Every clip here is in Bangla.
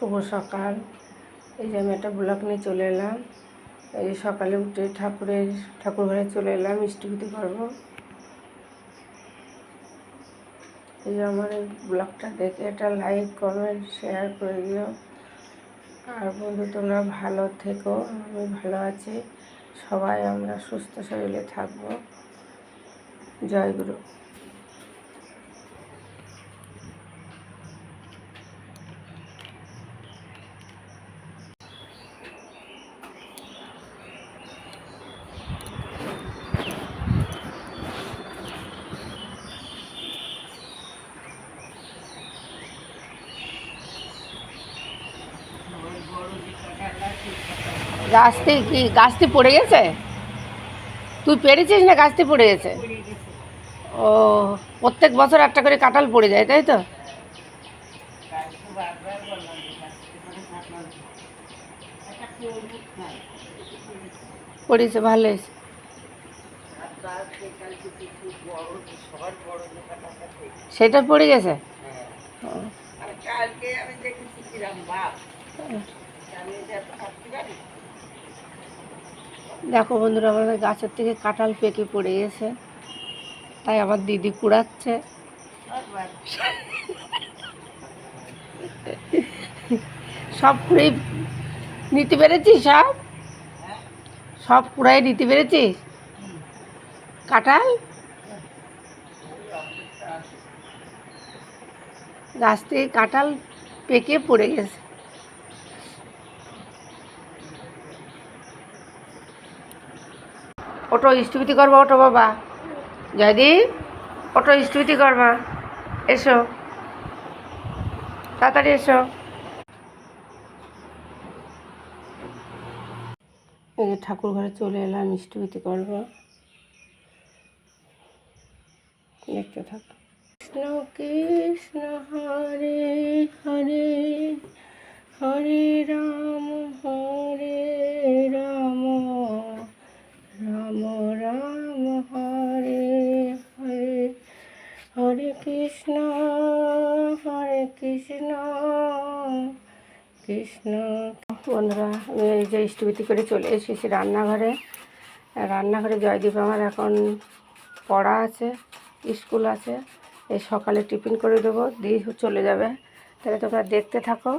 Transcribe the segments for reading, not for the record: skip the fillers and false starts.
শুভ সকাল। এই যে আমি একটা ব্লগ নিয়ে চলে এলাম। এই যে সকালে উঠে ঠাকুর ঘরে চলে এলাম, মিষ্টিবিটি করবো। এই যে আমার এই ব্লগটা দেখে একটা লাইক কমেন্ট শেয়ার করে দিও। আর বন্ধু, তোমরা ভালো থেকো, আমি ভালো আছি। সবাই আমরা সুস্থ শরীরে থাকবো। জয় গুরু। গাছটি পড়ে গেছে? তুই পেরেছিস না গাছটি পড়ে গেছে? ও, প্রত্যেক বছর একটা করে কাঁঠাল পড়ে যায়, তাই তো? পড়েছে, ভালো হয়েছে। সেটা পড়ে গেছে। দেখো বন্ধুরা, আমাদের গাছের থেকে কাঁঠাল পেকে পড়ে গেছে, তাই আমার দিদি কুড়াচ্ছে। সব কুড়াই নিতে পেরেছিস? সব কুড়াই নিতে পেরেছিস কাঁঠাল? গাছ থেকে কাঁঠাল পেকে পড়ে গেছে। ওটো স্থিতি করবা, ওটো বাবা। জয়দীপ, ওটো স্থিতি করবা, এসো তাড়াতাড়ি এসো। এই যে ঠাকুর ঘরে চলে এলাম, মিষ্টি করবো। দেখতে থাকো। কৃষ্ণ কৃষ্ণ হরে হরে, হরে রাম রাম রাম হরে হরে, হরে কৃষ্ণ কৃষ্ণ। বন্ধুরা, আমি এই যে স্থিতি করে চলে এসেছি রান্নাঘরে। জয়দীপ আমার এখন পড়া আছে, স্কুল আছে। এই সকালে টিফিন করে দেবো, দিয়ে চলে যাবে। তাহলে তোমরা দেখতে থাকো।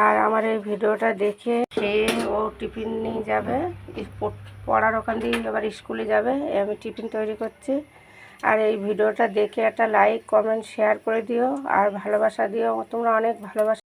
আর আমার এই ভিডিওটা দেখে খেয়ে ও টিফিন নিয়ে যাবে, পড়ার ওখান দিয়ে আবার স্কুলে যাবে। আমি টিফিন তৈরি করছি। আর এই ভিডিওটা দেখে একটা লাইক কমেন্ট শেয়ার করে দিও, আর ভালোবাসা দিও। তোমরা অনেক ভালোবাসা